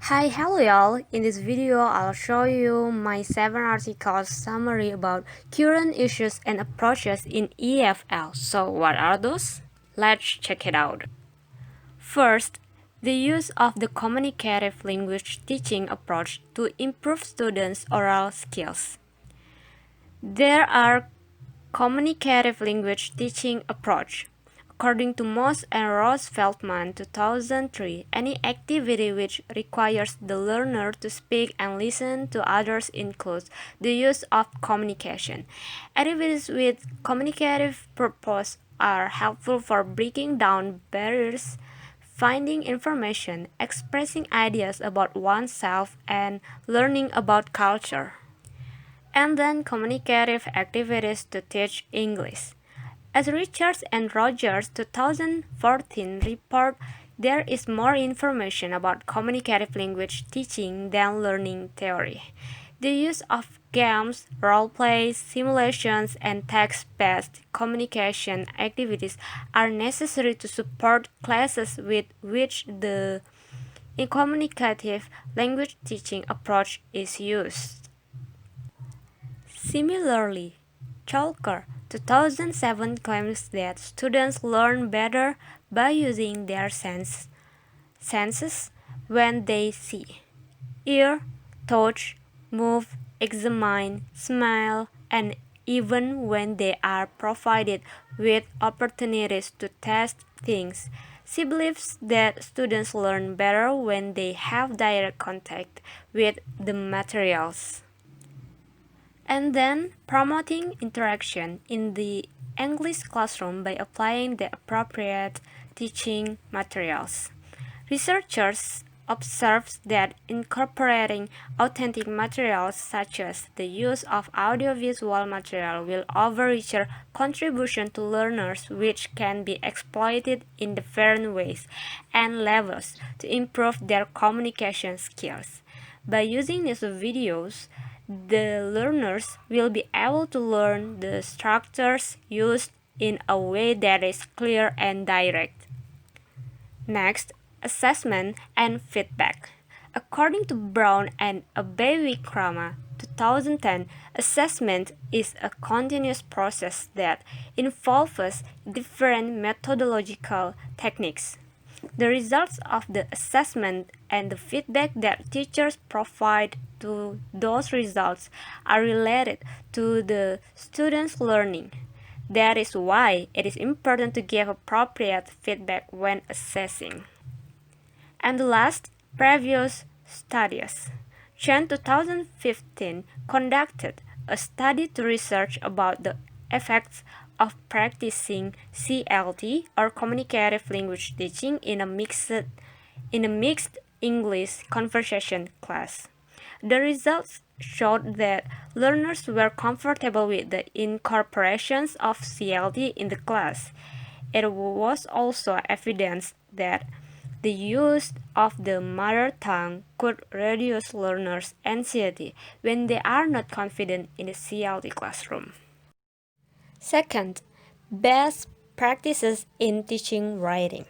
Hello y'all. In this video, I'll show you my 7 articles summary about current issues and approaches in EFL. So, what are those? Let's check it out. First, the use of the communicative language teaching approach to improve students' oral skills. There are communicative language teaching approach. According to Moss and Ross Feldman 2003, any activity which requires the learner to speak and listen to others includes the use of communication. Activities with communicative purpose are helpful for breaking down barriers, finding information, expressing ideas about oneself, and learning about culture. And then communicative activities to teach English. As Richards and Rogers 2014 report, there is more information about communicative language teaching than learning theory. The use of games, role plays, simulations, and text-based communication activities are necessary to support classes with which the communicative language teaching approach is used. Similarly, Chalker 2007 claims that students learn better by using their senses when they see, hear, touch, move, examine, smell, and even when they are provided with opportunities to test things. She believes that students learn better when they have direct contact with the materials. And then promoting interaction in the English classroom by applying the appropriate teaching materials. Researchers observe that incorporating authentic materials such as the use of audiovisual material will offer richer contribution to learners which can be exploited in different ways and levels to improve their communication skills. By using these videos, the learners will be able to learn the structures used in a way that is clear and direct. Next, assessment and feedback. According to Brown and Abewikrama 2010, assessment is a continuous process that involves different methodological techniques. The results of the assessment and the feedback that teachers provide to those results are related to the students' learning. That is why it is important to give appropriate feedback when assessing. And the last, previous studies. Chen 2015 conducted a study to research about the effects of practicing CLT or communicative language teaching in a mixed English conversation class. The results showed that learners were comfortable with the incorporations of CLT in the class. It was also evidence that the use of the mother tongue could reduce learners' anxiety when they are not confident in the CLT classroom. Second, best practices in teaching writing.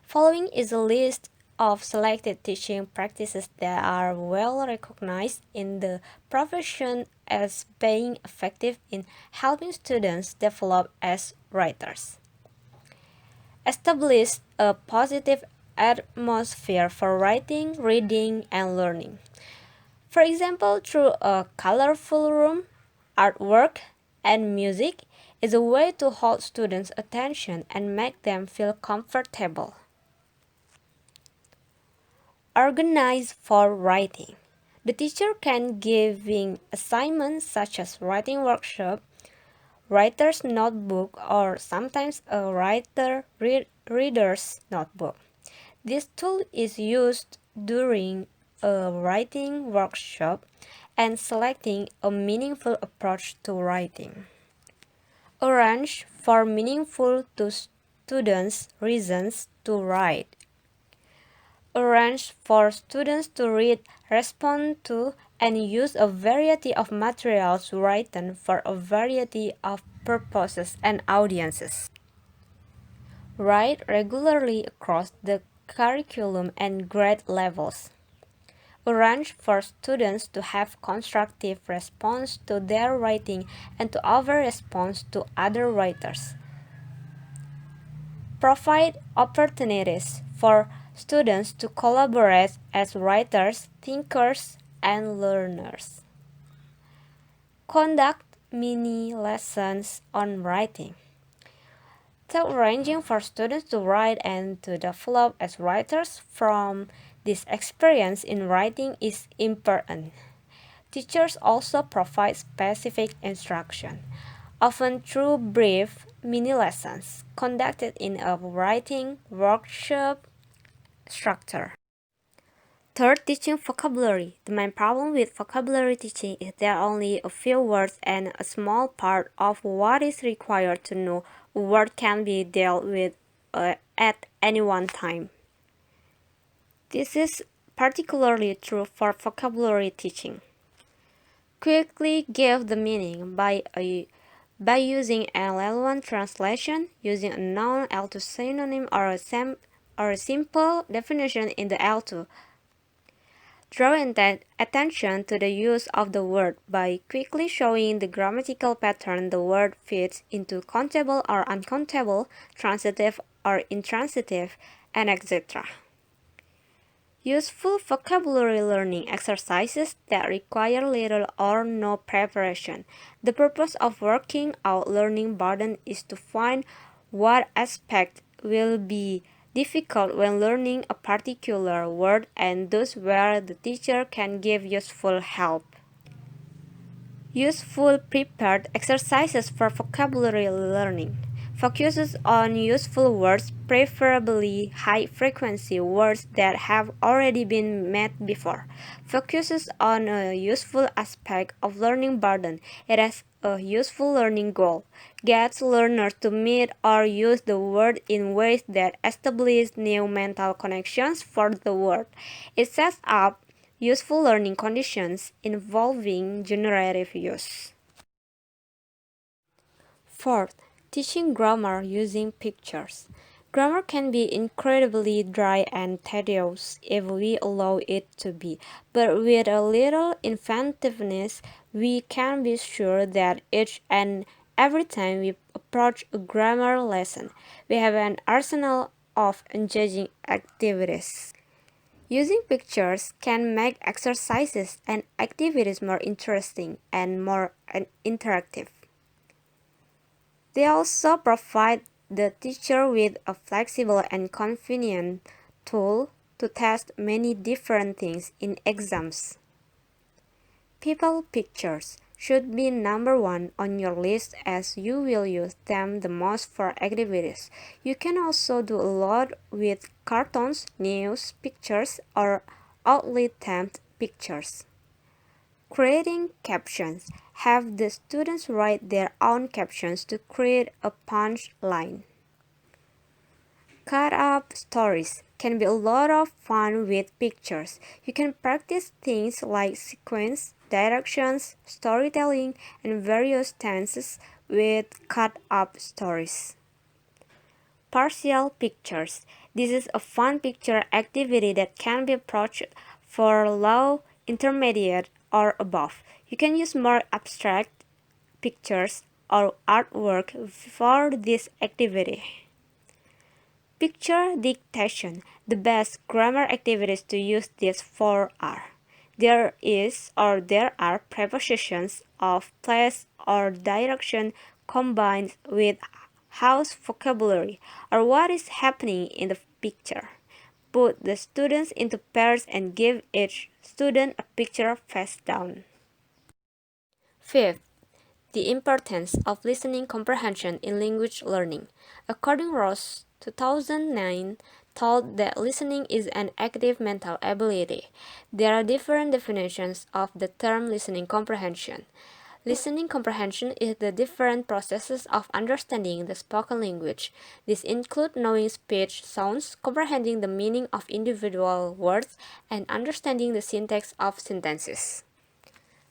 Following is a list of selected teaching practices that are well recognized in the profession as being effective in helping students develop as writers. Establish a positive atmosphere for writing, reading, and learning. For example, through a colorful room, artwork, and music is a way to hold students' attention and make them feel comfortable. Organize for writing. The teacher can giving assignments such as writing workshop, writer's notebook, or sometimes a reader's notebook. This tool is used during a writing workshop and selecting a meaningful approach to writing. Arrange for meaningful to students reasons to write. Arrange for students to read, respond to, and use a variety of materials written for a variety of purposes and audiences. Write regularly across the curriculum and grade levels. arrange for students to have constructive response to their writing and to over response to other writers. Provide opportunities for students to collaborate as writers, thinkers, and learners. Conduct mini lessons on writing. So arranging for students to write and to develop as writers from this experience in writing is important. Teachers also provide specific instruction, often through brief mini lessons conducted in a writing workshop structure. Third, teaching vocabulary. The main problem with vocabulary teaching is there are only a few words and a small part of what is required to know a word can be dealt with at any one time. This is particularly true for vocabulary teaching. Quickly give the meaning by using an relevant translation, using a noun L2 synonym or a simple definition in the L2. Draw attention to the use of the word by quickly showing the grammatical pattern the word fits into countable or uncountable, transitive or intransitive, and etc. Useful vocabulary learning exercises that require little or no preparation. The purpose of working out learning burden is to find what aspect will be difficult when learning a particular word and thus where the teacher can give useful help. Useful prepared exercises for vocabulary learning. Focuses on useful words, preferably high-frequency words that have already been met before. Focuses on a useful aspect of learning burden. It has a useful learning goal. Gets learners to meet or use the word in ways that establish new mental connections for the word. It sets up useful learning conditions involving generative use. Fourth, teaching grammar using pictures. Grammar can be incredibly dry and tedious if we allow it to be, but with a little inventiveness, we can be sure that each and every time we approach a grammar lesson, we have an arsenal of engaging activities. Using pictures can make exercises and activities more interesting and more interactive. They also provide the teacher with a flexible and convenient tool to test many different things in exams. People pictures should be number one on your list as you will use them the most for activities. You can also do a lot with cartoons, news, pictures, or oddly themed pictures. Creating captions. Have the students write their own captions to create a punchline. Cut up stories can be a lot of fun with pictures. You can practice things like sequence, directions, storytelling, and various tenses with cut up stories. Partial pictures. This is a fun picture activity that can be approached for low, intermediate, or above. You can use more abstract pictures or artwork for this activity. Picture dictation. The best grammar activities to use this for are: there is or there are prepositions of place or direction combined with house vocabulary or what is happening in the picture. Put the students into pairs and give each student a picture face down. Fifth, the importance of listening comprehension in language learning. According Ross 2009 told that listening is an active mental ability. There are different definitions of the term listening comprehension. Listening comprehension is the different processes of understanding the spoken language. These include knowing speech sounds, comprehending the meaning of individual words, and understanding the syntax of sentences.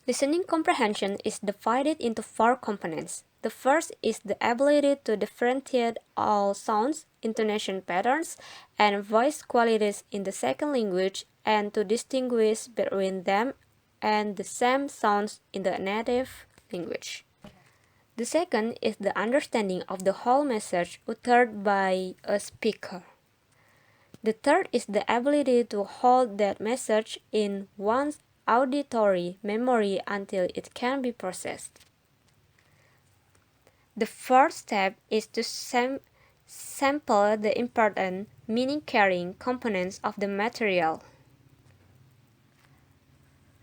Listening comprehension is divided into four components: The first is the ability to differentiate all sounds, intonation patterns, and voice qualities in the second language and to distinguish between them and the same sounds in the native language. The second is the understanding of the whole message uttered by a speaker. The third is the ability to hold that message in one's auditory memory until it can be processed. The fourth step is to sample the important, meaning-carrying components of the material.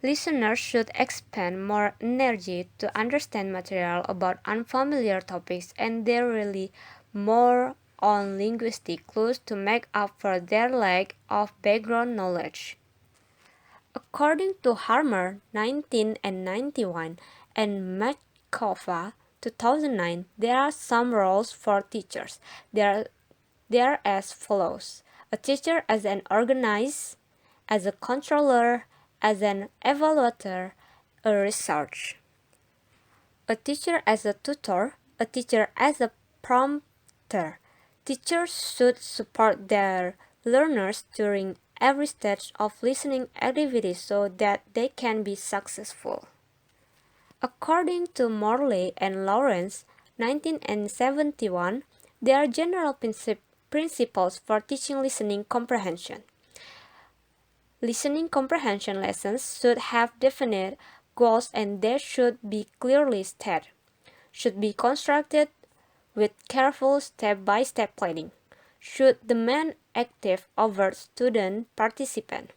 Listeners should expend more energy to understand material about unfamiliar topics and they rely more on linguistic clues to make up for their lack of background knowledge. According to Harmer 1991 and Makova 2009, there are some roles for teachers. They are as follows: a teacher as an organizer, as a controller, as an evaluator, a researcher. A teacher as a tutor, a teacher as a prompter. Teachers should support their learners during every stage of listening activity so that they can be successful. According to Morley and Lawrence, 1971, there are general principles for teaching listening comprehension. Listening comprehension lessons should have definite goals and they should be clearly stated, should be constructed with careful step-by-step planning, should demand active overt student participation,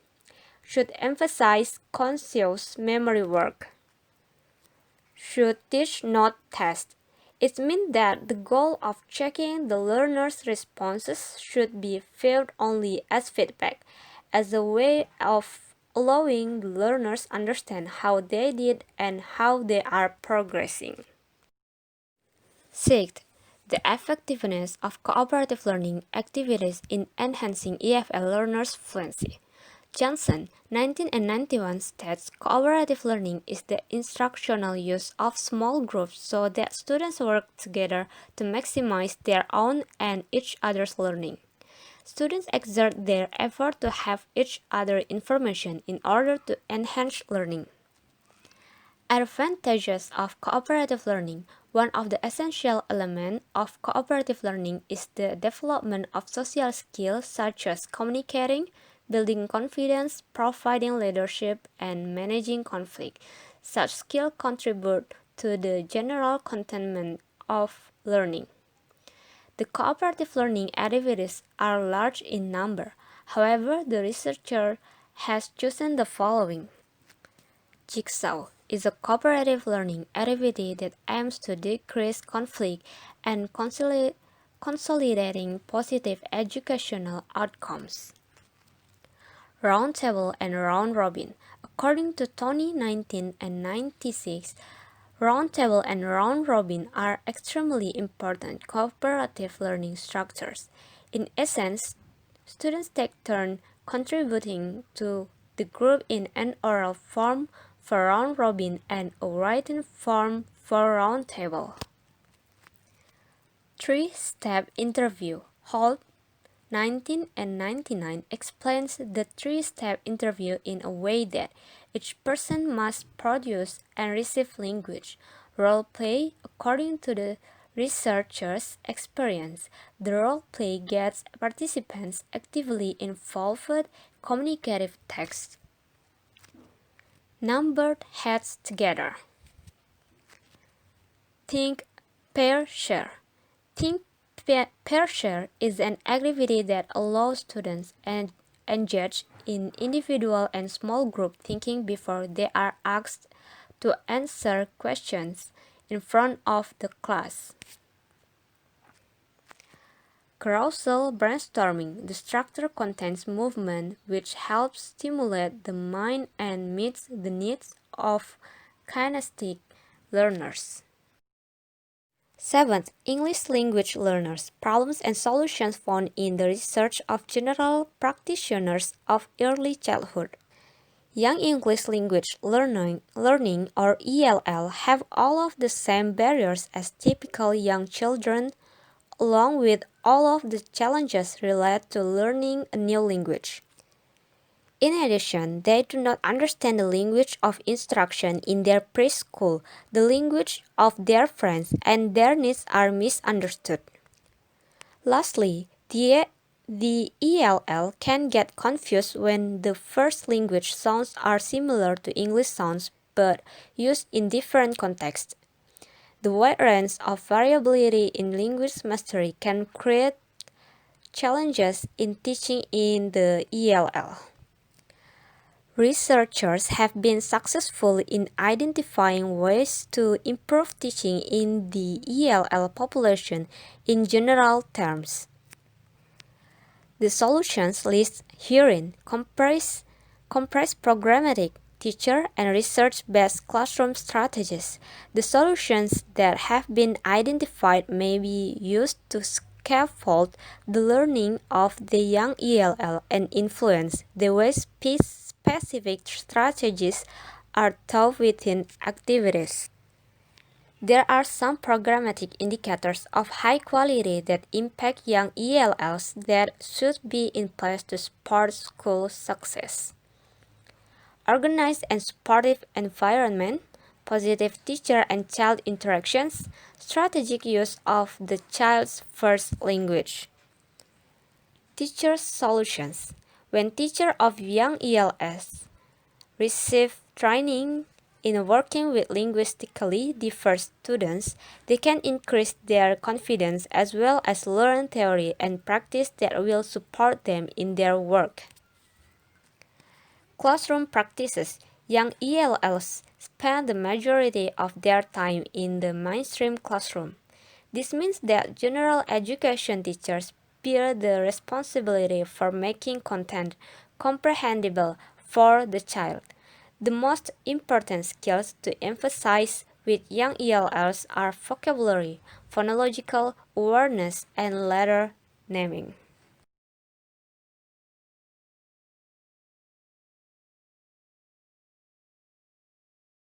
should emphasize conscious memory work, should teach not test. It means that the goal of checking the learner's responses should be viewed only as feedback, as a way of allowing the learners understand how they did and how they are progressing. Sixth, the effectiveness of cooperative learning activities in enhancing EFL learners' fluency. Johnson, 1991 states cooperative learning is the instructional use of small groups so that students work together to maximize their own and each other's learning. Students exert their effort to have each other information in order to enhance learning. Advantages of cooperative learning. One of the essential elements of cooperative learning is the development of social skills such as communicating, building confidence, providing leadership, and managing conflict. Such skills contribute to the general contentment of learning. The cooperative learning activities are large in number. However, the researcher has chosen the following. Jigsaw is a cooperative learning activity that aims to decrease conflict and consolidating positive educational outcomes. Roundtable and round robin. According to Tony 1996, roundtable and round robin are extremely important cooperative learning structures. In essence, students take turn contributing to the group in an oral form for round robin and a written form for roundtable. 3-step interview. Holt 1999 explains the 3-step interview in a way that each person must produce and receive language role play according to the researcher's experience. The role play gets participants actively involved with communicative text. Numbered heads together. Think, pair, share. Think, pair, share is an activity that allows students and engage in individual and small group thinking before they are asked to answer questions in front of the class. Carousel brainstorming. The structure contains movement which helps stimulate the mind and meets the needs of kinesthetic learners. 7th, English language learners. Problems and solutions found in the research of general practitioners of early childhood. Young English language learning or ELL have all of the same barriers as typical young children, along with all of the challenges related to learning a new language. In addition, they do not understand the language of instruction in their preschool, the language of their friends, and their needs are misunderstood. Lastly, the ELL can get confused when the first language sounds are similar to English sounds but used in different contexts. The wide range of variability in language mastery can create challenges in teaching in the ELL. Researchers have been successful in identifying ways to improve teaching in the ELL population in general terms. The solutions listed herein comprise programmatic, teacher, and research-based classroom strategies. The solutions that have been identified may be used to scaffold the learning of the young ELL and influence the way specific strategies are taught within activities. There are some programmatic indicators of high quality that impact young ELLs that should be in place to support school success. Organized and supportive environment, positive teacher and child interactions, strategic use of the child's first language. Teacher solutions. When teachers of young ELS receive training in working with linguistically diverse students, they can increase their confidence as well as learn theory and practice that will support them in their work. Classroom practices. Young ELLs spend the majority of their time in the mainstream classroom. This means that general education teachers bear the responsibility for making content comprehensible for the child. The most important skills to emphasize with young ELLs are vocabulary, phonological awareness, and letter naming.